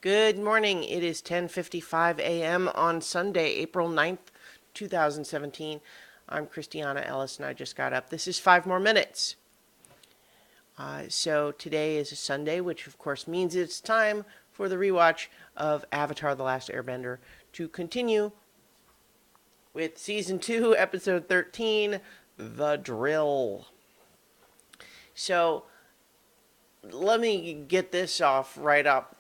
Good morning. It is 10:55 a.m. on Sunday, April 9th, 2017. I'm Christiana Ellis and I just got up. This is 5 more minutes. So today is a Sunday, which of course means it's time for the rewatch of Avatar: The Last Airbender to continue with Season 2, Episode 13, The Drill. So let me get this off right up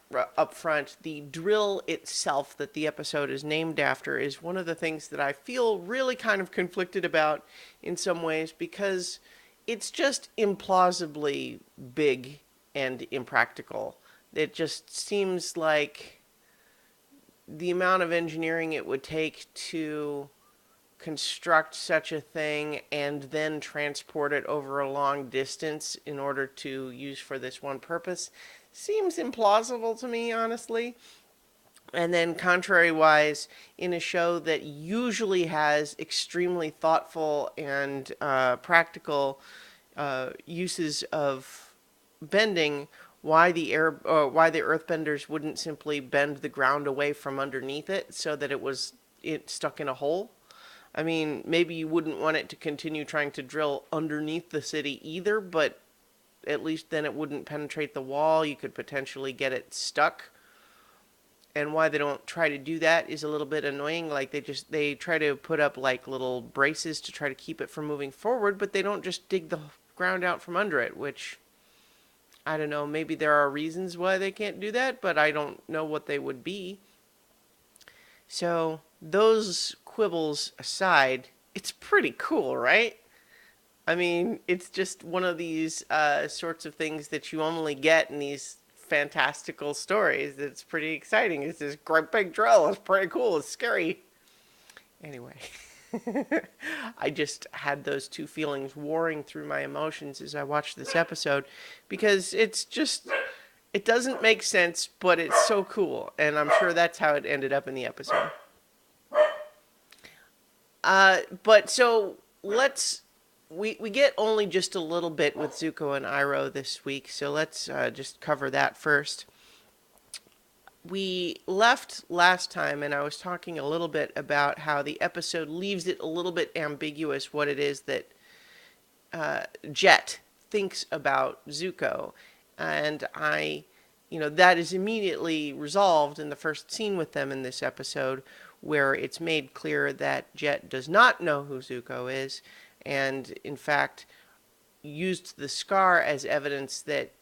front. The drill itself that the episode is named after is one of the things that I feel really kind of conflicted about in some ways, because it's just implausibly big and impractical. It just seems like the amount of engineering it would take to construct such a thing and then transport it over a long distance in order to use for this one purpose seems implausible to me, honestly. And then, contrary-wise, in a show that usually has extremely thoughtful and practical uses of bending, why the Earthbenders wouldn't simply bend the ground away from underneath it so that it stuck in a hole. I mean, maybe you wouldn't want it to continue trying to drill underneath the city either, but at least then it wouldn't penetrate the wall. You could potentially get it stuck. And why they don't try to do that is a little bit annoying. Like they try to put up like little braces to try to keep it from moving forward, but they don't just dig the ground out from under it, which I don't know, maybe there are reasons why they can't do that, but I don't know what they would be. So, those quibbles aside, it's pretty cool, right? I mean, it's just one of these sorts of things that you only get in these fantastical stories. It's pretty exciting. It's this great big drill. It's pretty cool. It's scary. Anyway, I just had those two feelings warring through my emotions as I watched this episode, because it doesn't make sense, but it's so cool, and I'm sure that's how it ended up in the episode. But so we get only just a little bit with Zuko and Iroh this week, so let's just cover that first. We left last time, and I was talking a little bit about how the episode leaves it a little bit ambiguous what it is that Jet thinks about Zuko. And that is immediately resolved in the first scene with them in this episode, where it's made clear that Jet does not know who Zuko is, and in fact used the scar as evidence that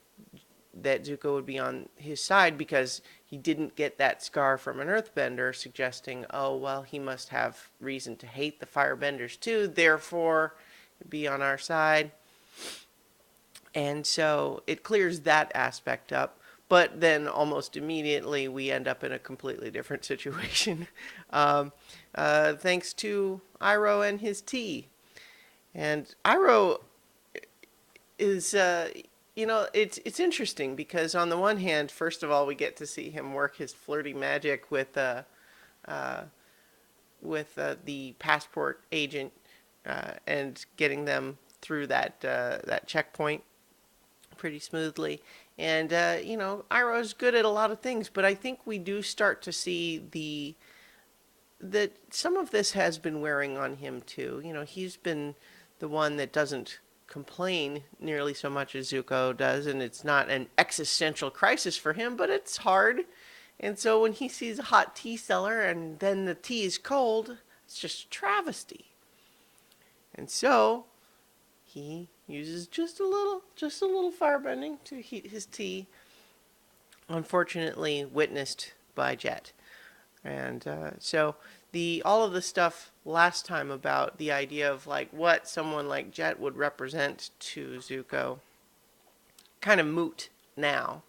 Zuko would be on his side, because he didn't get that scar from an earthbender, suggesting, oh, well, he must have reason to hate the firebenders too, therefore be on our side. And so it clears that aspect up. But then almost immediately we end up in a completely different situation. Thanks to Iroh and his tea. And Iroh is, it's interesting because on the one hand, first of all, we get to see him work his flirty magic with the passport agent and getting them through that checkpoint pretty smoothly. And, Iroh's good at a lot of things, but I think we do start to see that some of this has been wearing on him too. He's been the one that doesn't complain nearly so much as Zuko does, and it's not an existential crisis for him, but it's hard. And so when he sees a hot tea cellar and then the tea is cold, it's just a travesty. And so he uses just a little firebending to heat his tea, unfortunately witnessed by Jet. And so all of the stuff last time about the idea of like what someone like Jet would represent to Zuko kind of moot now,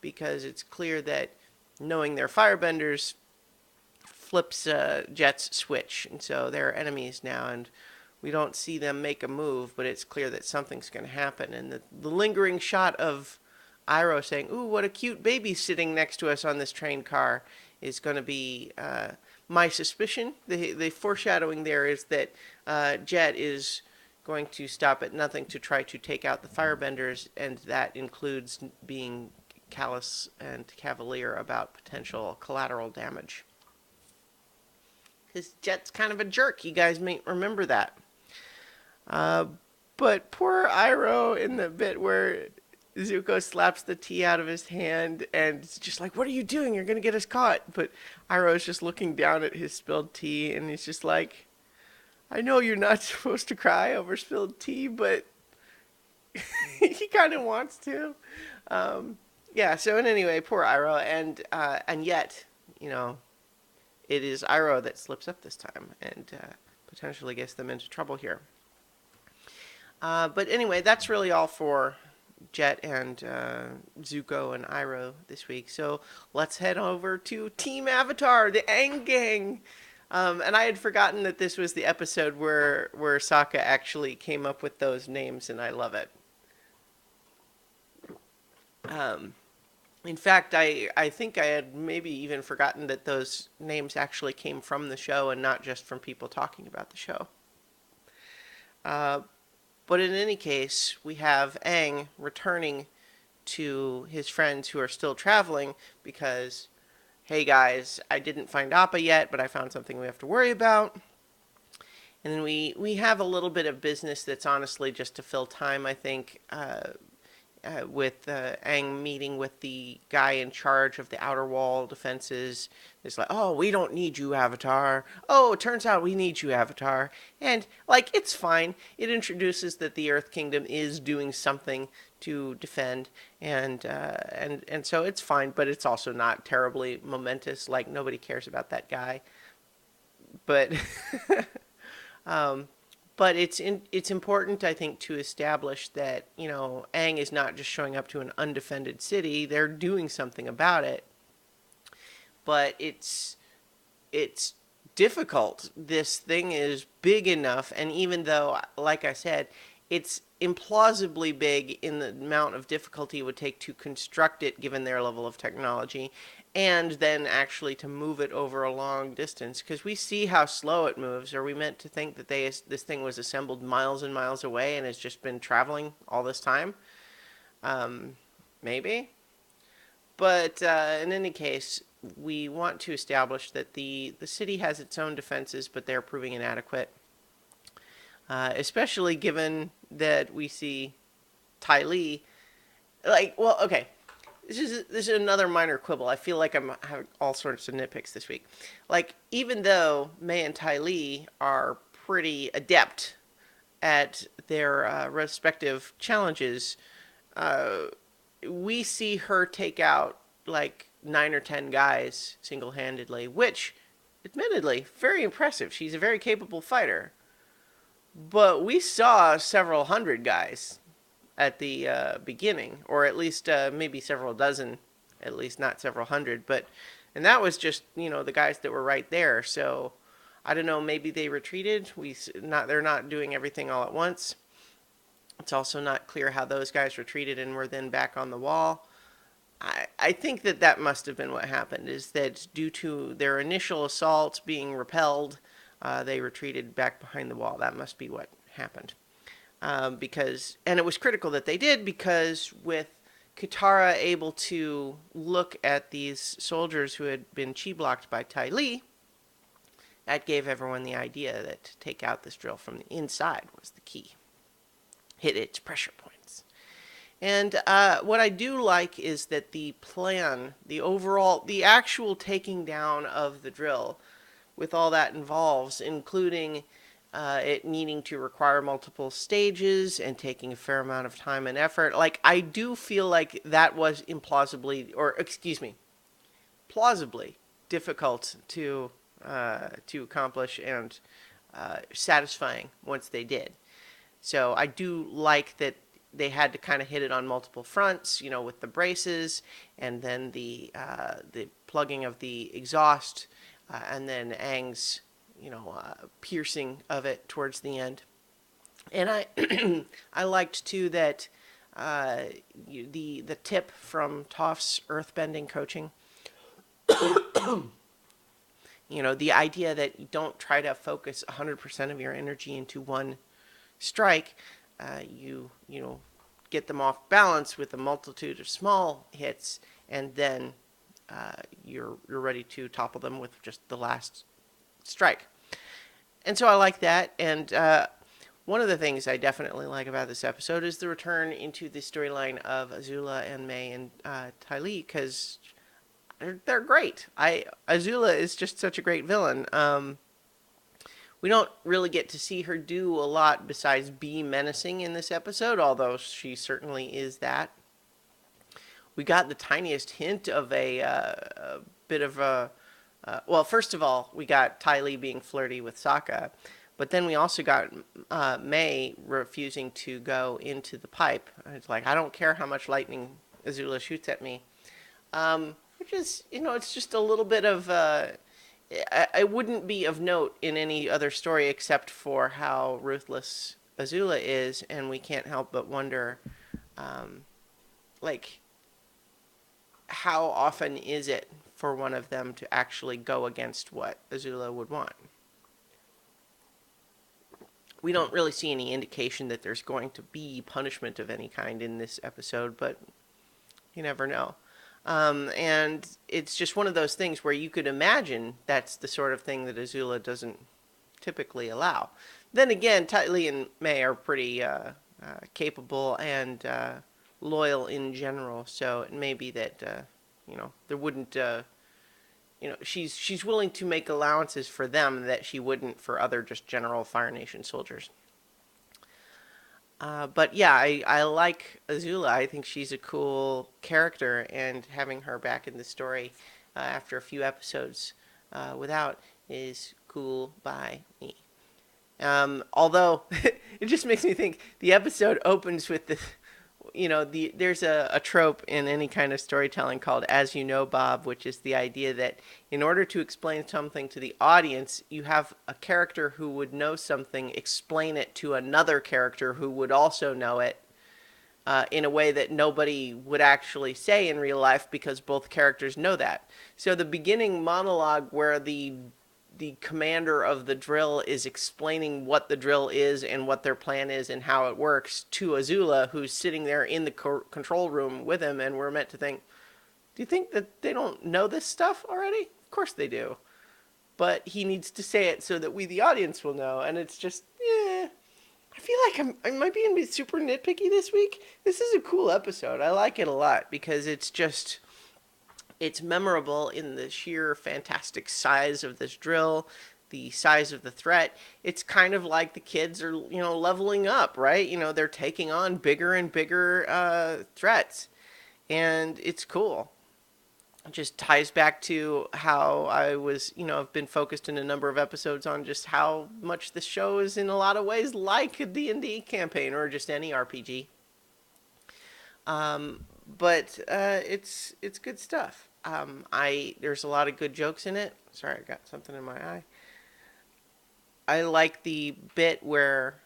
because it's clear that knowing they're firebenders flips Jet's switch, and so they're enemies now, and we don't see them make a move, but it's clear that something's going to happen. And the lingering shot of Iroh saying, "Ooh, what a cute baby sitting next to us on this train car," is going to be my suspicion. The foreshadowing there is that Jet is going to stop at nothing to try to take out the firebenders, and that includes being callous and cavalier about potential collateral damage. Because Jet's kind of a jerk. You guys may remember that. But poor Iroh in the bit where Zuko slaps the tea out of his hand and it's just like, what are you doing? You're going to get us caught. But Iroh's just looking down at his spilled tea and he's just like, I know you're not supposed to cry over spilled tea, but he kind of wants to. Yeah, so in any way, poor Iroh. And yet, it is Iroh that slips up this time and potentially gets them into trouble here. But anyway, that's really all for Jet and Zuko and Iroh this week. So let's head over to Team Avatar, the Aang Gang. And I had forgotten that this was the episode where Sokka actually came up with those names, and I love it. In fact, I think I had maybe even forgotten that those names actually came from the show and not just from people talking about the show. But in any case, we have Aang returning to his friends who are still traveling because, hey guys, I didn't find Appa yet, but I found something we have to worry about. And then we have a little bit of business that's honestly just to fill time, I think, with Aang meeting with the guy in charge of the outer wall defenses. It's like, oh, we don't need you, Avatar. Oh, it turns out we need you, Avatar. And, it's fine. It introduces that the Earth Kingdom is doing something to defend, and so it's fine, but it's also not terribly momentous. Nobody cares about that guy. But... But it's important, I think, to establish that, Aang is not just showing up to an undefended city. They're doing something about it. But it's difficult. This thing is big enough, and even though, like I said, it's implausibly big in the amount of difficulty it would take to construct it, given their level of technology, and then actually to move it over a long distance, because we see how slow it moves. Are we meant to think that this thing was assembled miles and miles away and has just been traveling all this time? Maybe. But in any case, we want to establish that the city has its own defenses, but they're proving inadequate. Especially given that we see Ty Lee, okay. This is another minor quibble. I feel like I'm having all sorts of nitpicks this week. Even though Mei and Ty Lee are pretty adept at their respective challenges, we see her take out 9 or 10 guys single-handedly, which, admittedly, very impressive. She's a very capable fighter. But we saw several hundred guys at the beginning, or at least maybe several dozen, at least not several hundred. And that was just, the guys that were right there. So I don't know, maybe they retreated. They're not doing everything all at once. It's also not clear how those guys retreated and were then back on the wall. I think that must have been what happened, is that due to their initial assault being repelled, they retreated back behind the wall. That must be what happened. And it was critical that they did, because with Katara able to look at these soldiers who had been chi-blocked by Ty Lee, that gave everyone the idea that to take out this drill from the inside was the key. Hit its pressure points. And what I do like is that the plan, the actual taking down of the drill, with all that involves, including it needing to require multiple stages and taking a fair amount of time and effort. I do feel like that was plausibly difficult to accomplish and satisfying once they did. So I do like that they had to kind of hit it on multiple fronts, with the braces and then the plugging of the exhaust, and then Aang's, piercing of it towards the end. And I I liked too that the tip from Toph's earthbending coaching. The idea that you don't try to focus 100% of your energy into one strike. You get them off balance with a multitude of small hits, and then you're ready to topple them with just the last strike. And so I like that. And one of the things I definitely like about this episode is the return into the storyline of Azula and May and Ty Lee, because they're great. Azula is just such a great villain. We don't really get to see her do a lot besides be menacing in this episode, although she certainly is that. We got the tiniest hint of a bit of a... well, first of all, we got Ty Lee being flirty with Sokka, but then we also got May refusing to go into the pipe. It's like, I don't care how much lightning Azula shoots at me. Which is, it's just a little bit of... I wouldn't be of note in any other story except for how ruthless Azula is, and we can't help but wonder, how often is it for one of them to actually go against what Azula would want? We don't really see any indication that there's going to be punishment of any kind in this episode, but you never know. And it's just one of those things where you could imagine that's the sort of thing that Azula doesn't typically allow. Then again, Ty Lee and May are pretty capable and loyal in general, so it may be that there wouldn't she's willing to make allowances for them that she wouldn't for other just general Fire Nation soldiers. But yeah, I like Azula. I think she's a cool character, and having her back in the story after a few episodes without is cool by me. Although it just makes me think the episode opens with there's a trope in any kind of storytelling called "As You Know, Bob," which is the idea that in order to explain something to the audience, you have a character who would know something explain it to another character who would also know it in a way that nobody would actually say in real life, because both characters know that. So the beginning monologue where the commander of the drill is explaining what the drill is and what their plan is and how it works to Azula, who's sitting there in the control room with him, and we're meant to think, do you think that they don't know this stuff already? Of course they do. But he needs to say it so that we, the audience, will know, and it's just, I feel like I might be super nitpicky this week. This is a cool episode. I like it a lot because it's memorable in the sheer fantastic size of this drill, the size of the threat. It's kind of like the kids are, leveling up, right? They're taking on bigger and bigger threats, and it's cool. It just ties back to how I was, I've been focused in a number of episodes on just how much this show is in a lot of ways like a D&D campaign or just any RPG. But it's good stuff. There's a lot of good jokes in it. Sorry, I got something in my eye. I like the bit where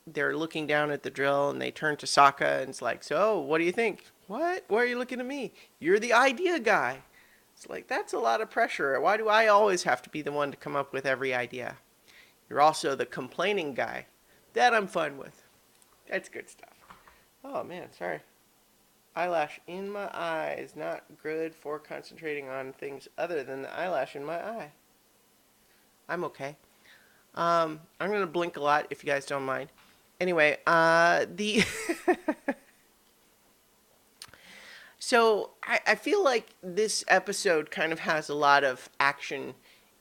they're looking down at the drill and they turn to Sokka and it's like, so what do you think? What? Why are you looking at me? You're the idea guy. It's like, that's a lot of pressure. Why do I always have to be the one to come up with every idea? You're also the complaining guy. That I'm fine with. That's good stuff. Oh man, sorry. Eyelash in my eye is not good for concentrating on things other than the eyelash in my eye. I'm okay. I'm going to blink a lot if you guys don't mind. Anyway, So I feel like this episode kind of has a lot of action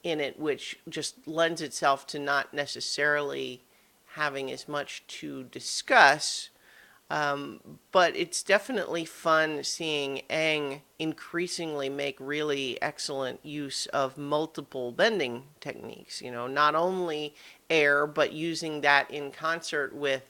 in it, which just lends itself to not necessarily having as much to discuss. But it's definitely fun seeing Aang increasingly make really excellent use of multiple bending techniques. Not only air, but using that in concert with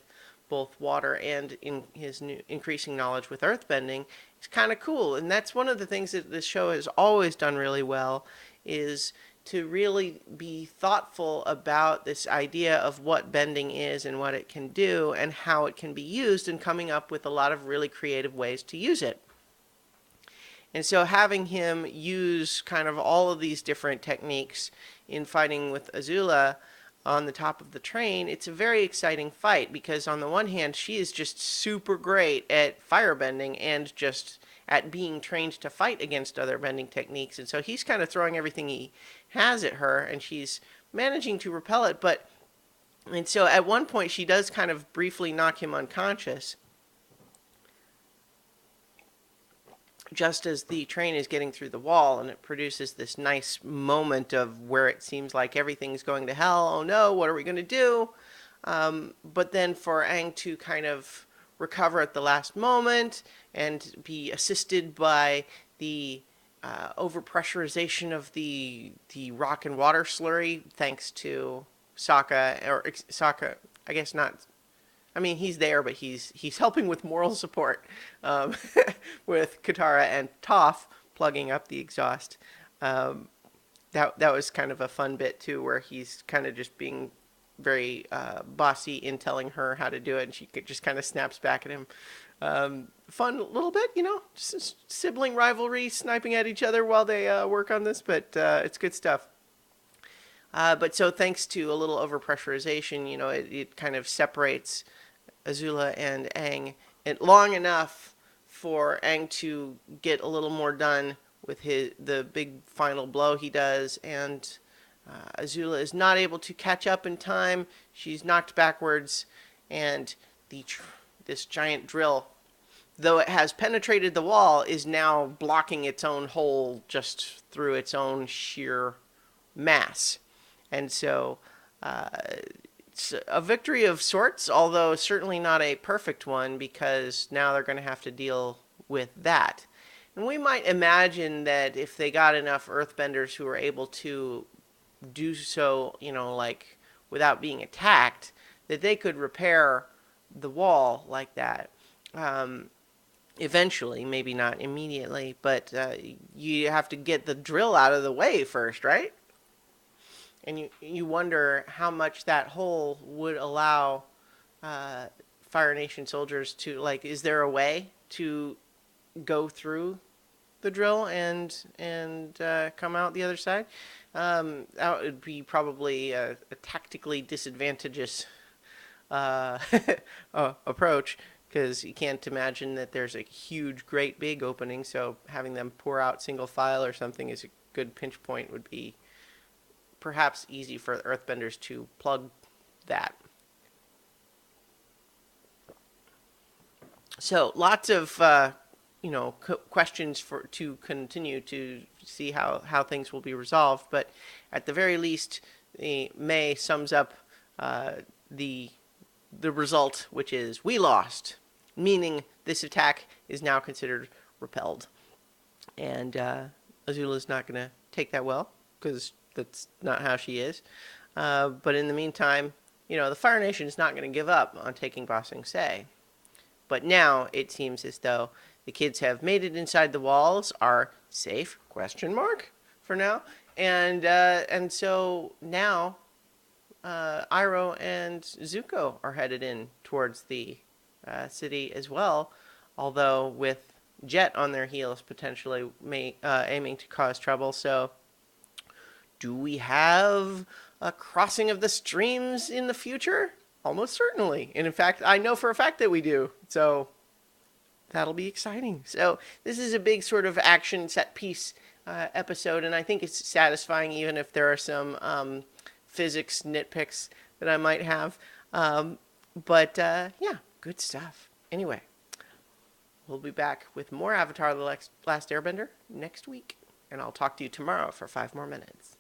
both water and in his new increasing knowledge with earthbending. It's kind of cool. And that's one of the things that this show has always done really well, is to really be thoughtful about this idea of what bending is and what it can do and how it can be used, and coming up with a lot of really creative ways to use it. And so having him use kind of all of these different techniques in fighting with Azula on the top of the train, it's a very exciting fight because on the one hand, she is just super great at firebending and just at being trained to fight against other bending techniques. And so he's kind of throwing everything he has at her, and she's managing to repel it. And so at one point, she does kind of briefly knock him unconscious, just as the train is getting through the wall, and it produces this nice moment of where it seems like everything's going to hell. Oh no, what are we going to do? But then for Aang to kind of recover at the last moment and be assisted by the overpressurization of the rock and water slurry, thanks to Sokka, I guess not. I mean, he's there, but he's helping with moral support, with Katara and Toph plugging up the exhaust. That was kind of a fun bit too, where he's kind of just being very bossy in telling her how to do it, and she just kind of snaps back at him. Fun little bit, just sibling rivalry, sniping at each other while they work on this, but it's good stuff. But so thanks to a little overpressurization, it kind of separates Azula and Aang long enough for Aang to get a little more done with the big final blow he does, and Azula is not able to catch up in time. She's knocked backwards, and this giant drill, though it has penetrated the wall, is now blocking its own hole just through its own sheer mass. And so it's a victory of sorts, although certainly not a perfect one, because now they're going to have to deal with that. And we might imagine that if they got enough earthbenders who were able to do so, like without being attacked, that they could repair the wall like that. Eventually, maybe not immediately, but you have to get the drill out of the way first, right? And you wonder how much that hole would allow Fire Nation soldiers to, is there a way to go through the drill and come out the other side? That would be probably a tactically disadvantageous approach, because you can't imagine that there's a huge, great big opening, so having them pour out single file or something is a good pinch point would be perhaps easy for earthbenders to plug that. So lots of questions to continue to see how things will be resolved, but at the very least, May sums up the result, which is we lost, meaning this attack is now considered repelled, and Azula is not going to take that well, because that's not how she is. But in the meantime, the Fire Nation is not going to give up on taking Ba Sing Se. But now it seems as though the kids have made it inside the walls, are safe, ? For now. And so now Iroh and Zuko are headed in towards the city as well, although with Jet on their heels, potentially aiming to cause trouble. So do we have a crossing of the streams in the future? Almost certainly. And in fact, I know for a fact that we do. So that'll be exciting. So this is a big sort of action set piece episode, and I think it's satisfying even if there are some physics nitpicks that I might have. But yeah, good stuff. Anyway, we'll be back with more Avatar: The Last Airbender next week, and I'll talk to you tomorrow for 5 more minutes.